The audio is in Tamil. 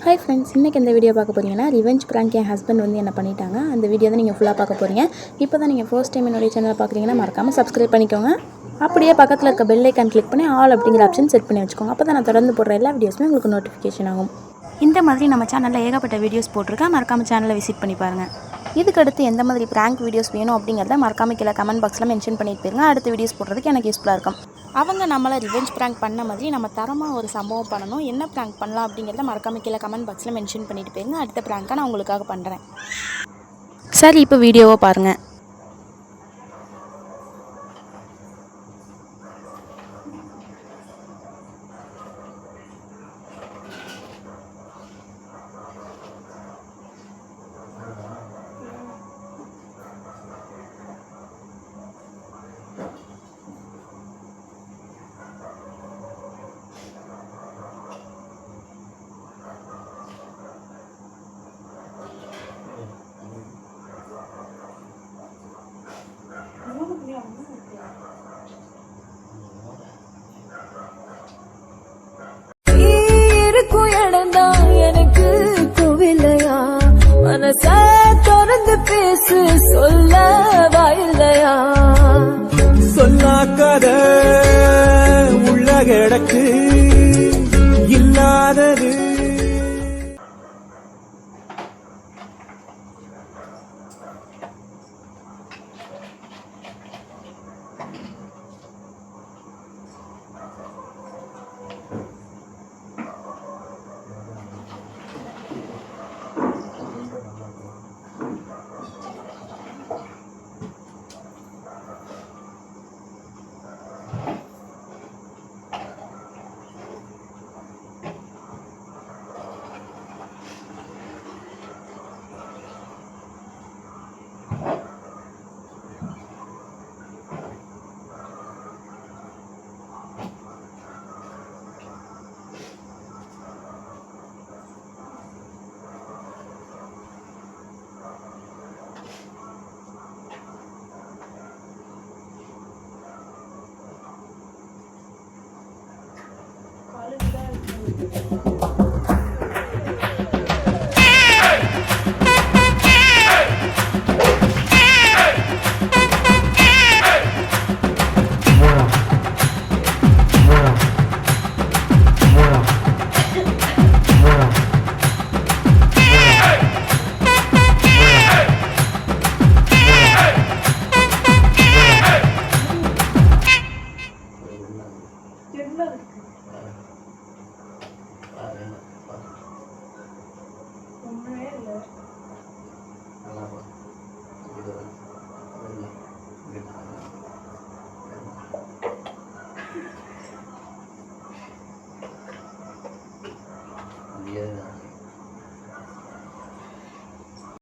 Hi friends, இன்னைக்கு இந்த வீடியோ பார்க்க போறீங்கன்னா ரிவெஞ்ச் பிராங்க் என் ஹஸ்பண்ட் வந்து என்ன பண்ணிட்டாங்க. அந்த வீடியோ தான் நீங்கள் ஃபுல்லாக பார்க்க போறீங்க. இப்போ தான் நீங்கள் ஃபர்ஸ்ட் டைம் என்னோட சேனலை பார்க்குறீங்கன்னா மறக்காமல் சப்ஸ்கிரைப் பண்ணிக்கோங்க. அப்படியே பக்கத்தில் இருக்க பெல் ஐக்கான் கிளிக் பண்ணி ஆல் அப்படிங்கிற ஆப்ஷன் செட் பண்ணி வச்சுக்கோங்க. அப்போ தான் நான் தொடர்ந்து போடுற எல்லா வீடியோஸுமே உங்களுக்கு நோட்டிஃபிகேஷன் ஆகும். இந்த மாதிரி நம்ம சேனலில் ஏகப்பட்ட வீடியோஸ் போட்டிருக்கேன். மறக்காமல் சேனலை விசிட் பண்ணி பாருங்கள். இதுக்கடுத்து எந்த மாதிரி பிராங்க் வீடியோஸ் வேணும் அப்படிங்கிறத மறக்காம கீழே கமெண்ட் பாக்ஸில் மென்ஷன் பண்ணிட்டு போயிருங்க. அடுத்த வீடியோஸ் போடுறதுக்கு எனக்கு யூஸ்ஃபுல்லாக இருக்கும். அவங்க நம்மளை ரிவெஞ்ச் பிராங்க் பண்ண மாதிரி நம்ம தரமாக ஒரு சம்பவம் பண்ணணும். என்ன பிராங்க் பண்ணலாம் அப்படிங்கிறத மறக்காம கீழே கமெண்ட் பாக்ஸில் மென்ஷன் பண்ணிட்டு போயிருங்க. அடுத்த பிராங்கை நான் உங்களுக்காக பண்ணுறேன். சரி, இப்போ வீடியோவை பாருங்கள். எனக்கு கோவில்லையா மனச தொடர்ந்து பேசு சொல்ல வாயில்லையா சொன்னாக்காத உள்ள கிடக்கு இல்லாதது Yeah.